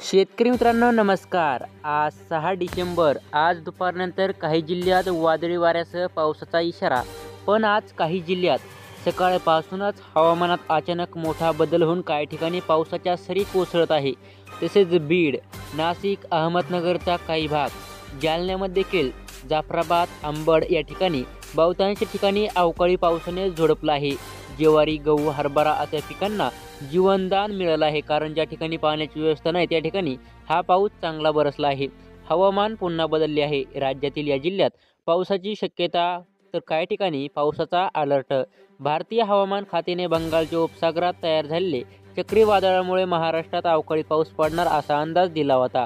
शेतकरी मित्रांनो नमस्कार. आज 6 डिसेंबर. आज दुपारनंतर काही जिल्ह्यात वादळी वाऱ्यासह पावसाचा इशारा. पण आज काही जिल्ह्यात सकाळपासूनच हवामानात अचानक मोठा बदल होऊन काही ठिकाणी पावसाच्या सरी कोसळत आहे. तसेच बीड, नाशिक, अहमदनगरचा काही भाग, जालन्यामध्ये देखील जाफराबाद, अंबड या ठिकाणी बहुतांश ठिकाणी अवकाळी पावसाने झोडपला आहे. ज्वारी, गहू, हरभरा अशा पिकांना जीवनदान मिळालं आहे. कारण ज्या ठिकाणी पाण्याची व्यवस्था नाही त्या ठिकाणी हा पाऊस चांगला बरसला आहे. हवामान पुन्हा बदलले आहे. राज्यातील या जिल्ह्यात पावसाची शक्यता, तर काही ठिकाणी पावसाचा अलर्ट. भारतीय हवामान खात्याने बंगालच्या उपसागरात तयार झालेले चक्रीवादळामुळे महाराष्ट्रात अवकाळी पाऊस पडणार असा अंदाज दिला होता.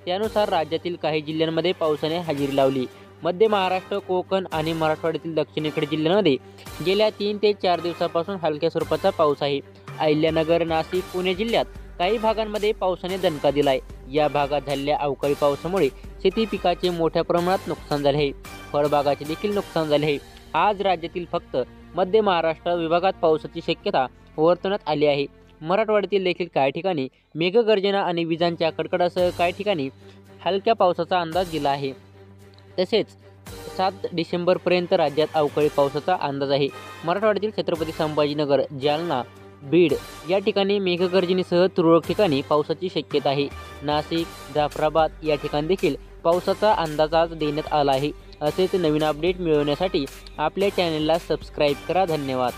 त्यानुसार राज्यातील काही जिल्ह्यांमध्ये पावसाने हजेरी लावली. मध्य महाराष्ट्र, कोकण आणि मराठवाड्यातील दक्षिणेकडील जिल्ह्यांमध्ये गेल्या 3 ते 4 दिवसापासून हलक्या स्वरूपाचा पाऊस आहे. अहिल्यानगर, नाशिक, पुणे जिल्ह्यात काही भागांमध्ये पावसाने दणका दिलाय. या भागात झालेल्या अवकाळी पावसामुळे शेती पिकाचे मोठ्या प्रमाणात नुकसान झाले आहे. फळबागाचे देखील नुकसान झाले आहे. आज राज्यातील फक्त मध्य महाराष्ट्र विभागात पावसाची शक्यता वर्तवण्यात आली आहे. मराठवाड्यातील देखील काही ठिकाणी मेघगर्जना आणि विजांच्या कडकडासह काही ठिकाणी हलक्या पावसाचा अंदाज दिला आहे. तसेच 7 डिसेंबरपर्यंत राज्यात अवकाळी पावसाचा अंदाज आहे. मराठवाड्यातील छत्रपती संभाजीनगर, जालना, बीड या ठिकाणी मेघगर्जनेसह तुरळक ठिकाणी पावसाची शक्यता आहे. नाशिक, जाफराबाद या ठिकाणी देखील पावसाचा अंदाज आज देण्यात आला आहे. असेच नवीन अपडेट मिळवण्यासाठी आपल्या चॅनलला सबस्क्राईब करा. धन्यवाद.